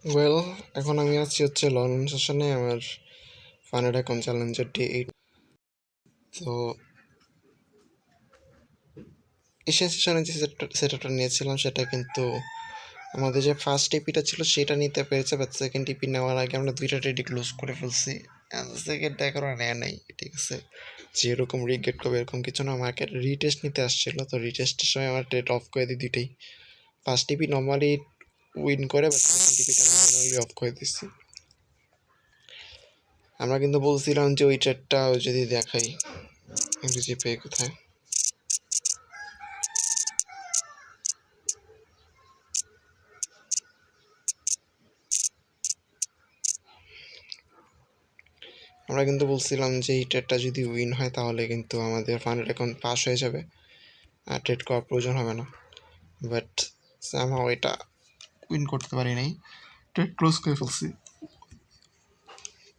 Well, এখন আমি আছি হচ্ছে লন্ডন সেশনে আমার ফানেট এখন চ্যালেঞ্জার ডে 8। তো এশিয়ান সেশনে যে সেটআপটা নিয়েছিলাম সেটা কিন্তু আমাদের যে ফার্স্ট টিপিটা ছিল সেটা নিতে পেরেছে, বাট সেকেন্ড টিপি নেওয়ার আগে আমরা দুইটা ট্রেডই ক্লোজ করে ফেলছি। সেকেন্ডটা এখনো নেয় নাই, ঠিক আছে। যেরকম রিগেট করবে এরকম কিছু না, মার্কেট রিটেস্ট নিতে আসছিল, তো রিটেস্টের সময় আমার ট্রেড অফ করে দিই দুইটাই। ফার্স্ট টিপি নর্মালি উইন করে, বাট সেকেন্ড টিপিটা আমি ম্যানুয়ালি অফ করে দিচ্ছি। আমরা কিন্তু বলছিলাম যে ওই ট্রেডটা যদি দেখাই জিপে কোথায়, আমরা কিন্তু বলছিলাম যে এই ট্রেডটা যদি উইন হয় তাহলে কিন্তু আমাদের ফান্ড অ্যাকাউন্ট পাস হয়ে যাবে আর ট্রেড করার প্রয়োজন হবে না। বাট সামহাও এটা উইন করতে পারি নাই, ট্রেড ক্লোজ করে ফেলছি।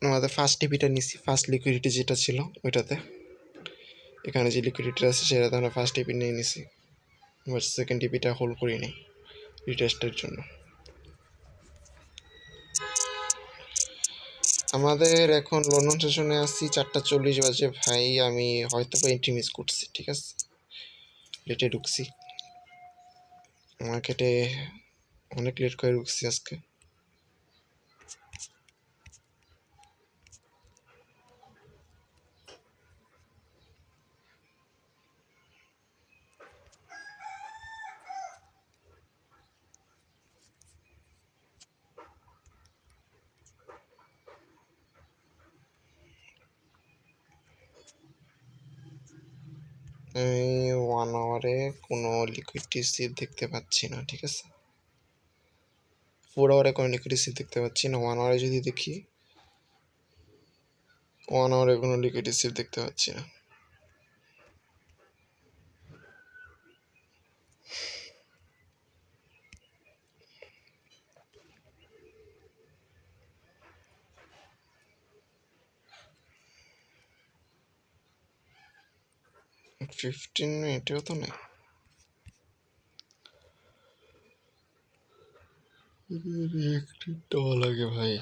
আমাদের ফার্স্ট টিপিটা নিছি, ফার্স্ট লিকুইডিটি যেটা ছিল ওইটাতে, এখানে যে লিকুইডিটি আছে সেটাতে আমরা ফার্স্ট টিপি নিয়ে নিছি, বাট সেকেন্ড টিপিটা হোল্ড করি নি রিটেস্টের জন্য। আমাদের এখন লন্ডন সেশনে আসছি 4:40 বাজে ভাই, আমি হয়তো এন্ট্রি মিস করছি, ঠিক আছে, লেটে ঢুকছি মার্কেটে, অনেক লেট করে ঢুকছি আজকে। আমি 1 আওয়ারে কোনো লিকুইডিটি রিসিভ দেখতে পাচ্ছি না, ঠিক আছে। 4 আওয়ারে কোনো লিকুইডিটি রিসিভ দেখতে পাচ্ছি না। 1 আওয়ারে যদি দেখি, 1 আওয়ারে কোনো লিকুইডিটি রিসিভ দেখতে পাচ্ছি না। ফিফটিন মিনিটেও তো নেই। দেওয়া লাগে ভাই।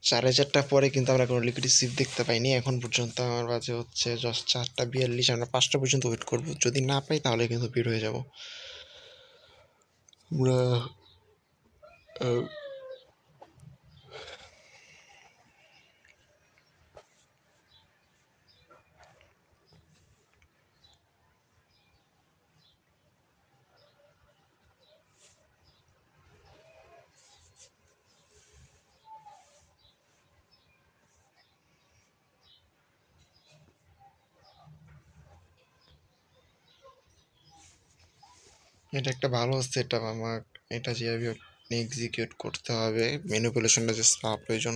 সাড়ে 4টার পরে কিন্তু আমরা কোনো লিকুইড রিসিভ দেখতে পাইনি এখন পর্যন্ত। আমার বাজে হচ্ছে জাস্ট 4:42। আমরা 5টা পর্যন্ত ওয়েট করবো, যদি না পাই তাহলে কিন্তু বের হয়ে যাব আমরা। এটা একটা ভালো সেট আপ, আমার এটা যেভাবে এক্সিকিউট করতে হবে, ম্যানিপুলেশনটা জাস্ট পাওয়া প্রয়োজন।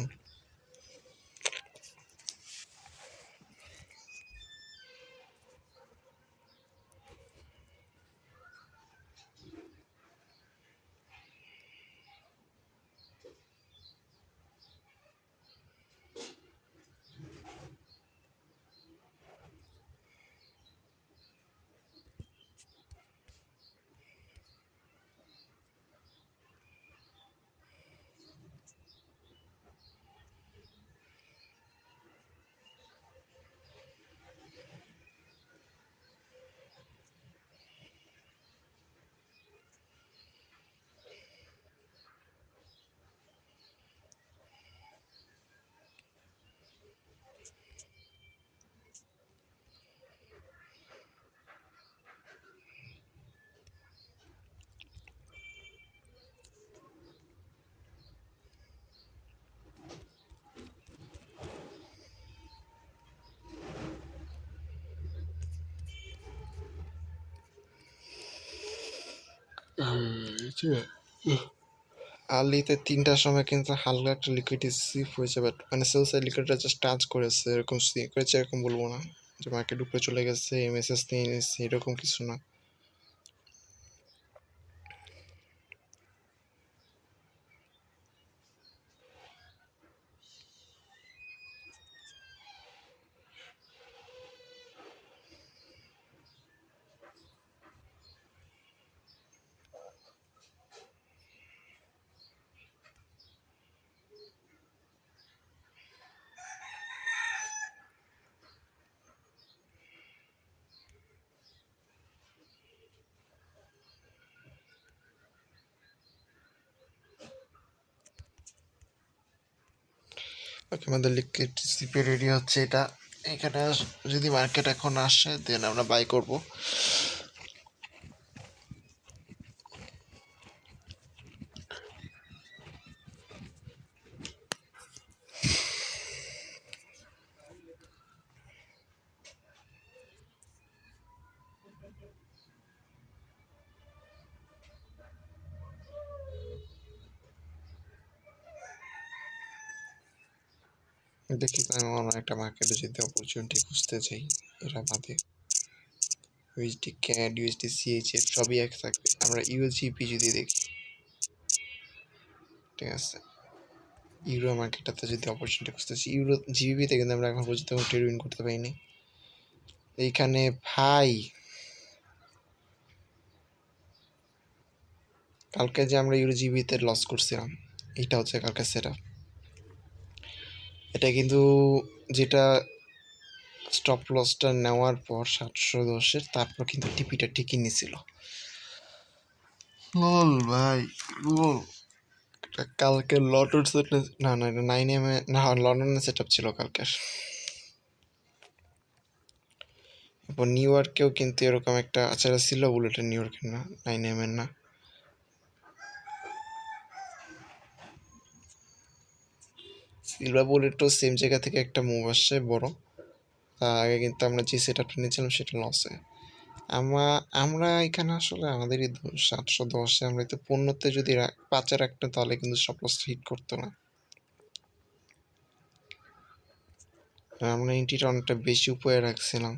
আর্লিতে ৩টার সময় কিন্তু হালকা একটা লিকুইড সিপ হয়েছে, বাট মানে সেল সাইড লিকুইডটা জাস্ট টাচ করেছে, এরকম করেছে এরকম বলবো না যে মার্কেট উপরে চলে গেছে এমএসএস নিয়ে নিচ্ছে, এরকম কিছু না। ওকে, আমাদের লিকুইড সিপি রেডি হচ্ছে। এটা এখানে যদি মার্কেট এখন আসে দেন আমরা বাই করব। দেখি আমি অন্য একটা মার্কেটে যদি অপরচুনিটি খুঁজতে চাই, এরা বাদে ইউএসডি ক্যাড, ইউএসডি সিএইচএফ সবই এক থাকবে। আমরা ইউএসজিপি যদি দেখি, ঠিক আছে, ইউরো মার্কেটটাতে যদি অপরচুনিটি খুঁজতেছি, ইউরো জিবিপিতে কিন্তু আমরা এখন পর্যন্ত কোনো ট্রেড উইন করতে পারিনি। এইখানে ভাই কালকে যে আমরা ইউরো জিবিতে লস করছিলাম, এটা হচ্ছে কালকে সেট আপ। এটা কিন্তু যেটা স্টপ লসটা নেওয়ার পর 710-এর, তারপর কিন্তু টিপিটা ঠিকই নিছিল। বল ভাই বল, কালকে লটর সেট না না, এটা 9M না, লন্ডনের সেট আপ ছিল কালকের। এরপর নিউ ইয়র্কেও কিন্তু এরকম একটা, আচ্ছা এটা ছিল বুলেটের, নিউ ইয়র্কের না, 9M এর না। সিলভার বুলেটও সেম জায়গা থেকে একটা মুভ আসছে বড়। তার আগে কিন্তু আমরা যে সেট আপটা নিয়েছিলাম সেটা লসে। আমরা এখানে আসলে আমাদেরই দোষ। 710-এ আমরা তো 15-তে যদি 5-এ রাখতাম তাহলে কিন্তু সব লসটা হিট করতো না। আমরা এন্ট্রিটা অনেকটা বেশি উপরে রাখছিলাম,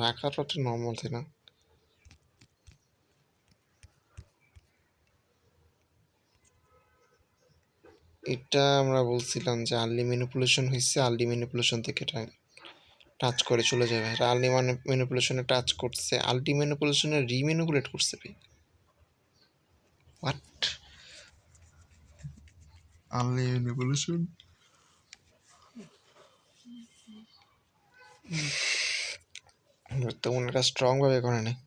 রাখাটা তো নর্মাল, তাই না? এটা আমরা বলছিলাম যে আর্লি ম্যানিপুলেশন হয়েছে, আর্লি ম্যানিপুলেশন থেকে এটা টাচ করে চলে যাবে। আর্লি ম্যানিপুলেশনে টাচ করছে, আর্লি ম্যানিপুলেশনে রিম্যানিপুলেট করছে ভাই। হোয়াট? আর্লি ম্যানিপুলেশন তেমন একটা স্ট্রং ভাবে করে নেই।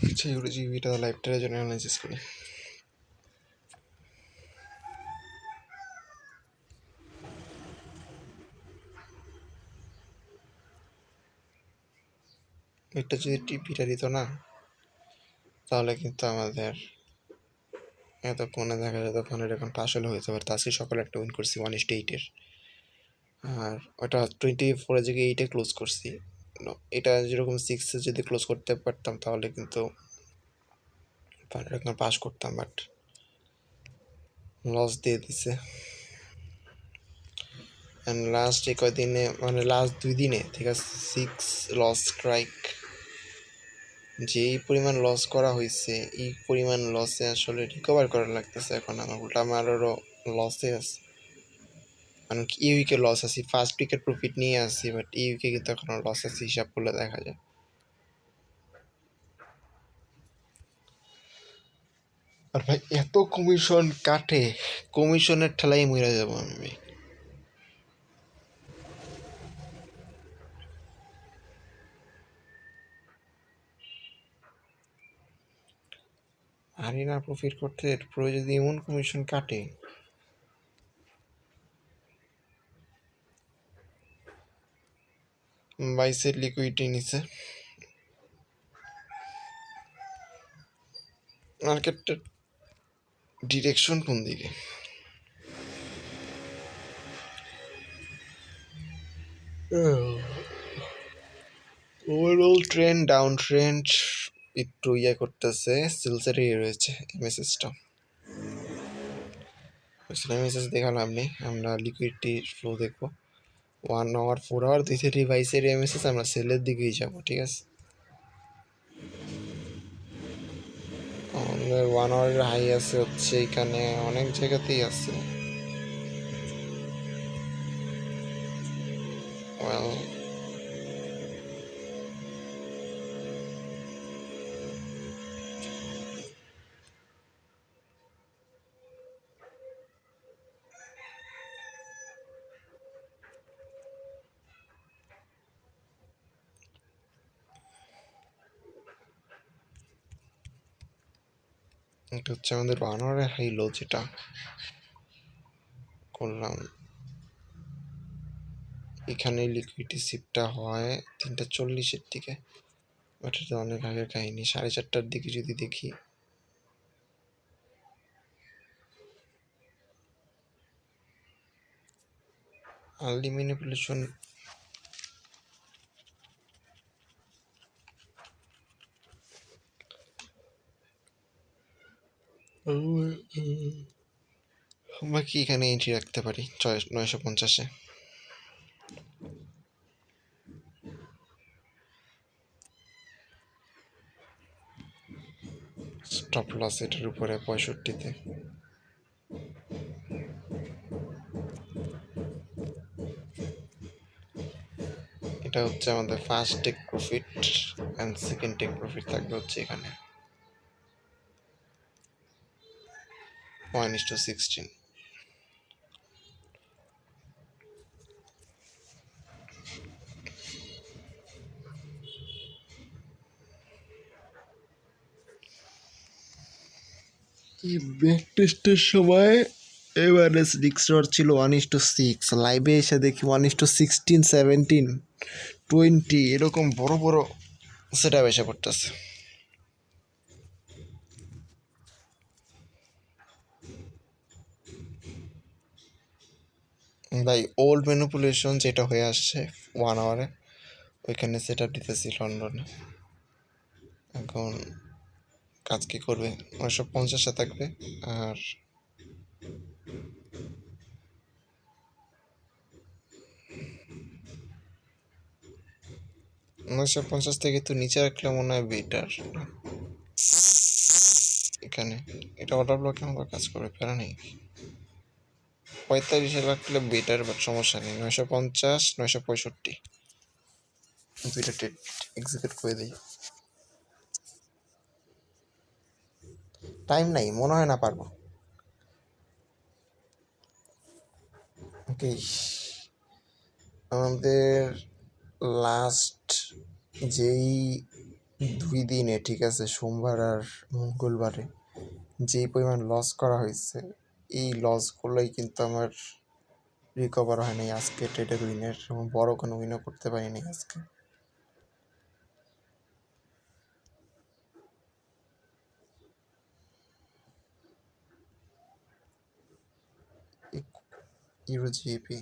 আচ্ছা, ইউরো জিবিটা লাইভটার জন্য অ্যানালাইসিস করি। এটা যদি টিপিটা দিত না তাহলে কিন্তু আমাদের এতক্ষণে দেখা যেত ফোনের এখন আসলে হয়েছে। বাট আজকে সকালে একটা উইন করছি 1:8-এর, আর ওটা 24-এর জায়গায় 8-এ ক্লোজ করছি। এটা যেরকম 6-এ যদি ক্লোজ করতে পারতাম তাহলে কিন্তু এখন পাস করতাম, বাট লস দিয়ে দিছে। অ্যান্ড লাস্ট এই কয়দিনে, মানে লাস্ট 2 দিনে ঠিক আছে, 6 লস স্ট্রাইক। যেই পরিমাণ লস করা হয়েছে, এই পরিমাণ লসে আসলে রিকভার করা লাগতেছে এখন আমার, উল্টা আমার আরও লসে আছে। কারণ কি এই উইকে লস আছি, ফার্স্ট উইকের প্রফিট নিয়ে আসছি, বাট এই উইকে কিন্তু এখনো লস আছে, হিসাব করলে দেখা যায়। আর ভাই এত কমিশন কাটে, কমিশনের ঠেলাই মরে যাবো আমি ভাই। আরে না, প্রফিট করতে পুরো যদি এমন কমিশন কাটে। বাইসের লিকুইডিটি নিছে, মার্কেটের ডিরেকশন কোন দিকে? ওভারঅল ট্রেন্ড ডাউন ট্রেন্ড, একটু ইয়ে করতেছে, সিলসের রয়েছে এমএসএসটা। এমএসএস দেখা লাভ নেই, আমরা লিকুইডিটি ফ্লো দেখবো। 1 আওয়ার 4 আওয়ার 2-3 এমএসএস আমরা সেলের দিকেই যাবো, ঠিক আছে। আমাদের 1 আওয়ারের হাই আছে হচ্ছে এখানে, অনেক জায়গাতেই আছে। ওয়েল এটা হচ্ছে আমাদের 1 আওয়ারের হাই লো, যেটা করলাম এখানে লিকুইডিটি শিপটা হয় 3:40-এর দিকে, বাট এটা অনেক আগের কাহিনী। 4:30টার দিকে যদি দেখি, আর্লি ম্যানিপুলেশন আমরা কি এখানে এন্ট্রি রাখতে পারি 950-এ। স্টপ লস এটার উপরে 65-তে। এটা হচ্ছে আমাদের first take profit, and second take profit থাকবে হচ্ছে এখানে 1:16। এই ব্যাক টেস্টের সময় এভারেজ ডিক্সর ছিল 1:6, লাইভে এসে দেখি 1:16, 17, 20 এরকম বড় বড় সেট আপ এসে পড়তেছে। ভাই ওল্ড ম্যানিপুলেশন যেটা হয়ে আসছে 1 আওয়ারে, ওইখানে সেট আপ দিতেছি লন্ডনে। এখন কাজ কি করবে, 950-এ থাকবে। আর 950 থেকে তো নিচে রাখলে মনে হয় বেটার। এখানে এটা অর্ডার ব্লকে আমার কাজ করবে, প্যারা নেই। 45-এ রাখলে বেটার, বাট সমস্যা নেই। 950, 965 দুইটা ট্রেড এক্সিকিউট করে দিই। টাইম নাই, মনে হয় না পারবো। ওকে, আমাদের লাস্ট যেই 2 দিনে, ঠিক আছে, সোমবার আর মঙ্গলবারে যেই পরিমাণ লস করা হয়েছে, এই লসগুলোই কিন্তু আমার রিকভার হয় নাই আজকে ট্রেডের উইনের, এবং বড় কোনো উইনও করতে পারিনি আজকে। ইউরো জিপি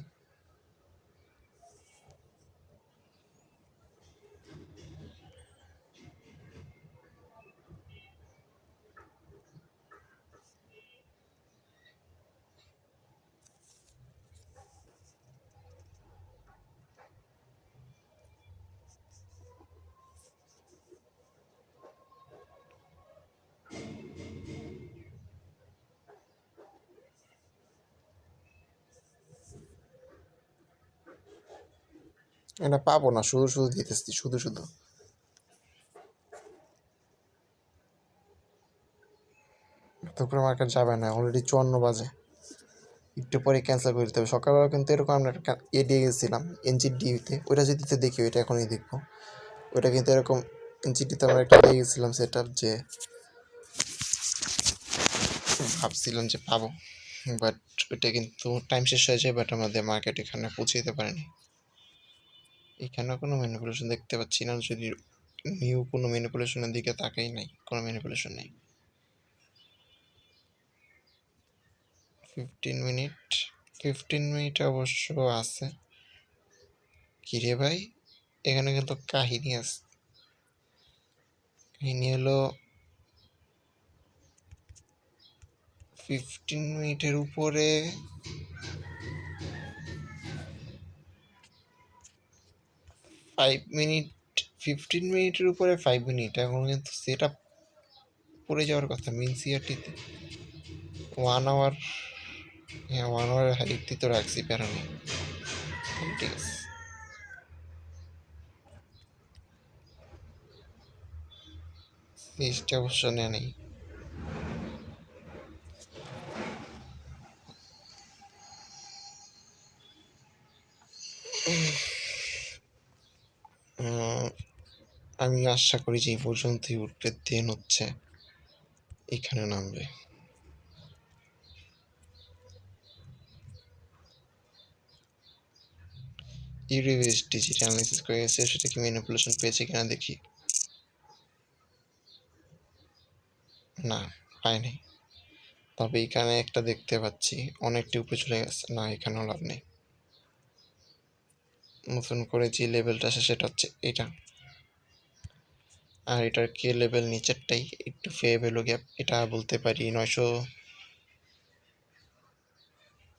এটা পাবো না, শুধু শুধু দিতেছি, শুধু শুধু। দুপুরে মার্কেট যাবে না, অলরেডি 54 বাজে, একটু পরে ক্যান্সেল করে দিতে হবে। সকালবেলা কিন্তু এরকম আমরা একটা এ দিয়ে গেছিলাম এনজিডিতে, ওইটা যদি দেখি ওইটা এখনই দেখবো। ওইটা কিন্তু এরকম এনজিডিতে আমরা একটা দিয়ে গেছিলাম সেট আপ, যে ভাবছিলাম যে পাবো, বাট ওইটা কিন্তু টাইম শেষ হয়ে যায়, বাট আমাদের মার্কেট এখানে পৌঁছে দিতে পারেনি। এখানে কোনো ম্যানিপুলেশন দেখতে পাচ্ছি না, যদি নিউ কোনো ম্যানিপুলেশনের দিকে তাকাই নাই, কোনো ম্যানিপুলেশন নেই। 15 মিনিট, 15 মিনিট অবশ্য আছে। কিরে ভাই, এখানে কিন্তু কাহিনী আছে। কাহিনী হলো 15 মিনিটের উপরে 5 মিনিট, 15 মিনিটের উপরে 5 মিনিট, এখন কিন্তু সেটা পড়ে যাওয়ার কথা মিন সিআরটিতে 1 আওয়ার। হ্যাঁ, 1 আওয়ার হাইটই তো রাখছি, প্যারা নেই, ঠিক আছে। সিরিজটা অবশ্য নেয় নেই। আমি আশা করি যে এই পর্যন্তই উঠবে, দেন হচ্ছে এখানে নামবে। ইউরিবেস ডিজিট অ্যানালাইসিস করে গেছে, সেটা কি ম্যানিপুলেশন পেয়েছে কিনা দেখি। না, পাইনি। তবে এখানে একটা দেখতে পাচ্ছি, অনেকটি উপরে চলে গেছে। না, এখানেও লাভ নেই। নতুন করে যে লেভেলটা আছে সেটা হচ্ছে এটা, আর এটার কে লেভেল নিচেরটাই একটু ফে ভ্যালু গ্যাপ, এটা বলতে পারি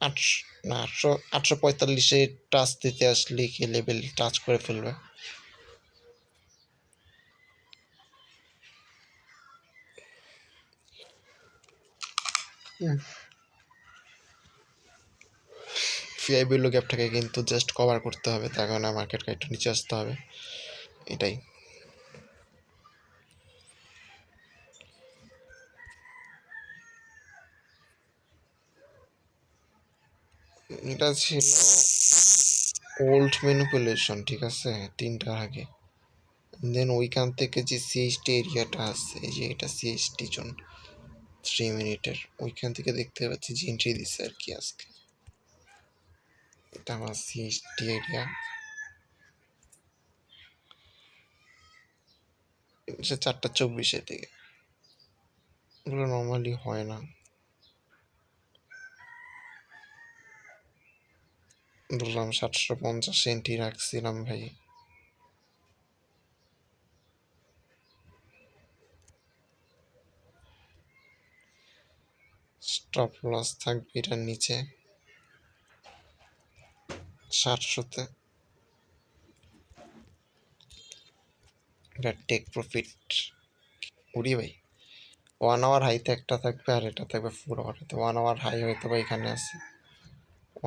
845 টাচ দিতে আসলে কে লেভেল টাচ করে ফেলবে। ফিআই ভ্যালু গ্যাপটাকে কিন্তু জাস্ট কভার করতে হবে, তার কারণে মার্কেটকে একটু নিচে আসতে হবে, এটাই। এটা ছিল ওল্ড ম্যানিপুলেশন, ঠিক আছে, 3টার আগে। দেন ওইখান থেকে যে সিএইচটি এরিয়াটা আছে, এই যে এটা সিএইচটি জোন 3 মিনিটের, ওইখান থেকে দেখতে পাচ্ছি যে এন্ট্রি দিচ্ছে আর কি আজকে। এটা আমার সিএইচটি এরিয়া, সে 4টা 24-এর দিকে। এগুলো নর্মালি হয় না। ধরলাম 750 এন্ট্রি রাখছিলাম ভাই। স্টপ লস থাকবে এটার নিচে 700-তে। এটা টেক প্রফিট উড়ি ভাই। 1 আওয়ার হাইতে একটা থাকবে, আর এটা থাকবে 4 আওয়ার। 1 আওয়ার হাই হয়তো বা এখানে আছে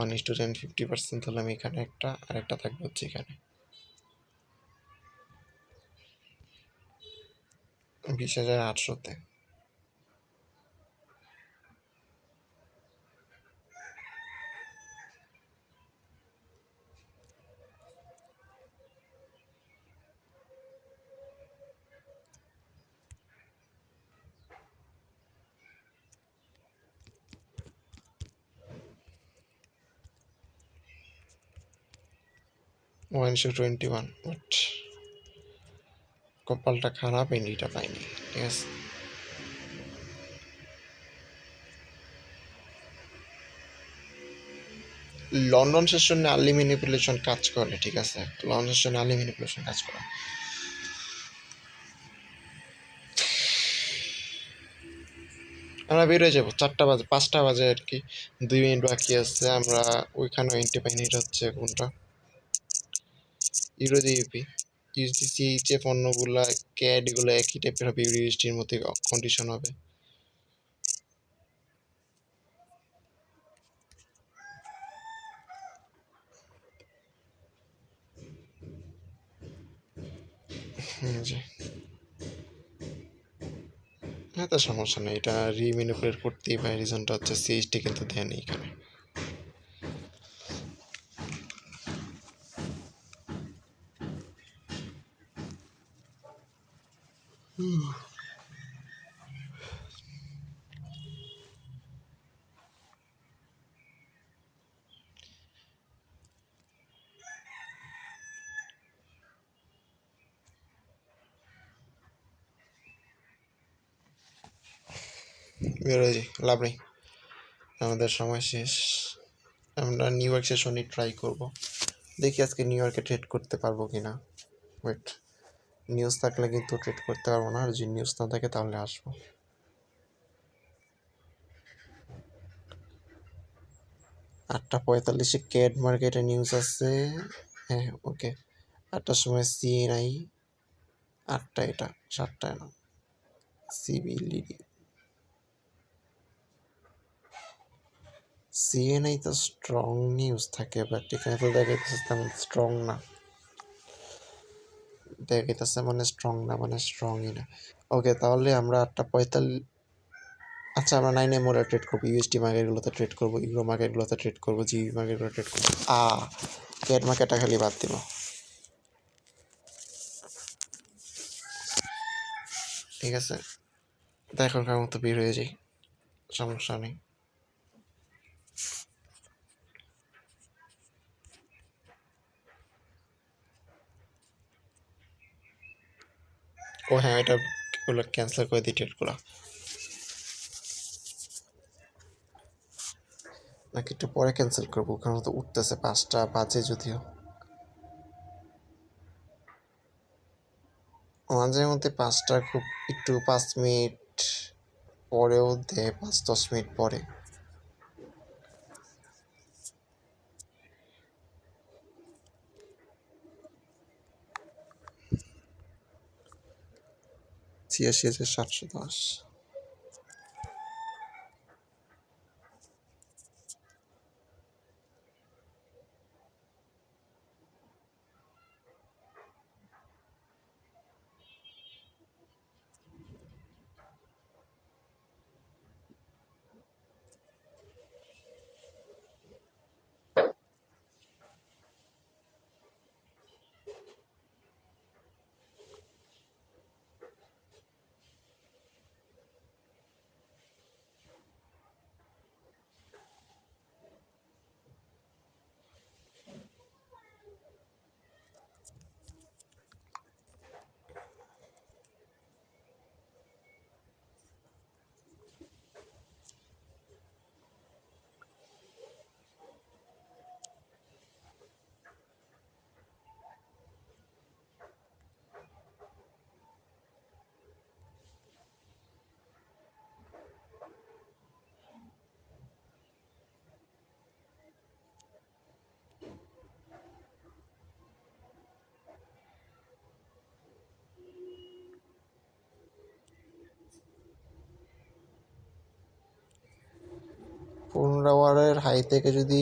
1:10, 50% ধরলাম এখানে একটা, আর একটা থাকবে হচ্ছে এখানে 20,800-তে। -21, বাট কপালটা খারাপ, এন্ডিটা পাইনি, ঠিক আছে। লন্ডন সেশনে আর্লি ম্যানিপুলেশন কাজ করে, ঠিক আছে, লন্ডন সেশনে আর্লি ম্যানিপুলেশন কাজ করে। আমরা বেরোয় যাবো 4টা বাজে, 5টা বাজে আর কি, 2 মিনিট বাকি আছে। আমরা ওইখানেও এন্ট্রি পাইনি। এটা হচ্ছে কোনটা, ইউরো জিবিপি, ইউএসডিসি, যে পণ্যগুলা ক্যাড, এগুলো একই টাইপের হবে, ইউএসডির মধ্যে কন্ডিশন হবে। জি। হ্যাঁ, তো সমস্যা নেই, এটা রিম্যানিপুলেট করতেই পারে। রিজনটা হচ্ছে সিএইচটি কিন্তু দেয়নি এখানে। বেরোয় লাভ নেই, আমাদের সময় শেষ। আমরা নিউ ইয়র্ক সেশনই ট্রাই করব, দেখি আজকে নিউ ইয়র্কে ট্রেড করতে পারবো কি না। ওয়েট, নিউজ থাকলে কিন্তু ট্রেড করতে পারবো না, আর যদি নিউজ না থাকে তাহলে আসবো। 8:45 ক্যাড মার্কেটে নিউজ আছে। হ্যাঁ ওকে, 8টার সময় সিএনআই, 8টা, এটা 7টায় না। সিবিএলইডি, সিএনআই তো স্ট্রং নিউজ থাকে, বাট এখানে তো দেখাইতেছে তেমন স্ট্রং না। দেখাইতেছে মানে স্ট্রং না, মানে স্ট্রংই না। ওকে, তাহলে আমরা 8:45, আচ্ছা আমরা 9 মোড়ে ট্রেড করবো, ইউএসডি মার্কেটগুলোতে ট্রেড করবো, ইউরো মার্কেটগুলোতে ট্রেড করবো, জিবি মার্কেটগুলো ট্রেড করবো। ক্যাট মার্কেটটা খালি বাদ দিব। ঠিক আছে, তা এখনকার মতো বের হয়ে যাই, সমস্যা নেই। ও হ্যাঁ, এটা ওগুলো ক্যান্সেল করে দিই ট্রেডগুলো, নাকি একটু পরে ক্যান্সেল করবো, কারণ তো উঠতেছে 5টা বাজে যদিও। মাঝে মধ্যে 5টা খুব একটু 5 মিনিট পরেও দেয়, 5-10 মিনিট পরে। ছিয়াশি হাজার 710।15 আওয়ারের হাই থেকে যদি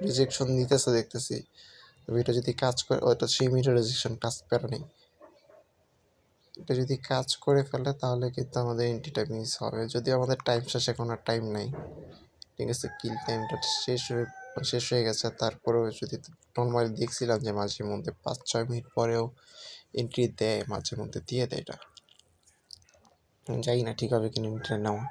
রিজেকশন দিতেছে দেখতেছি, তবে এটা যদি কাজ করে, ওটা 3 মিনিটের রেজেকশন, কাজ প্যারা নেই। এটা যদি কাজ করে ফেলে তাহলে কিন্তু আমাদের এন্ট্রিটা মিস হবে, যদিও আমাদের টাইম শেষ, এখন আর টাইম নাই। ঠিক আছে, কিল টাইমটা শেষ হয়ে গেছে। তারপরেও যদি নর্মালি দেখছিলাম যে মাঝে মধ্যে 5-6 মিনিট পরেও এন্ট্রি দেয়, মাঝে মধ্যে দিয়ে দেয়। এটা জানি না ঠিক হবে কিনা এন্ট্রি নেওয়া।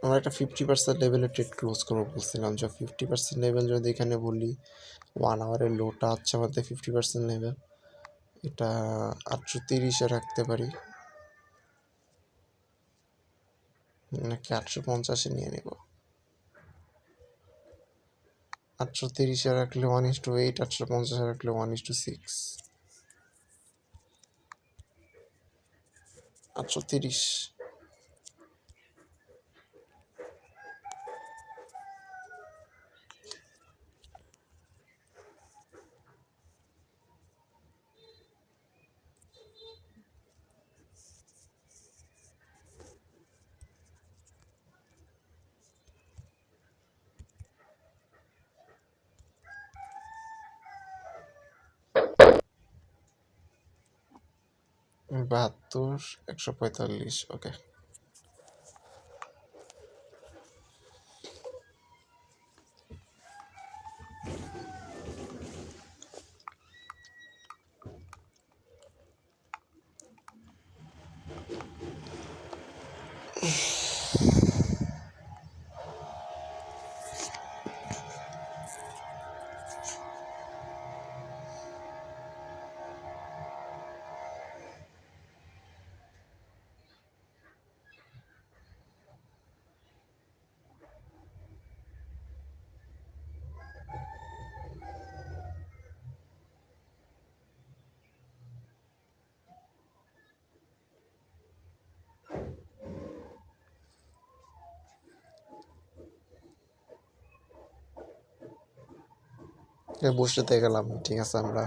আমরা একটা 50% লেভেলে ট্রেড ক্লোজ করবো বলছিলাম, যে 50% লেভেল যদি এখানে বলি, 1 আওয়ারের লোটা হচ্ছে আমাদের 50% লেভেল, এটা 830-এ রাখতে পারি, নাকি 850-এ নিয়ে নেব। 830-এ রাখলে 1:8, 850-এ রাখলে 1:6। 830। 72, 145, ওকে। বুঝতে গেলাম, ঠিক আছে, আমরা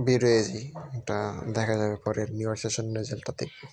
বের হয়ে যাই, এটা দেখা যাবে পরের নিউ ইয়ার সেশন রেজাল্টটা দেখবো।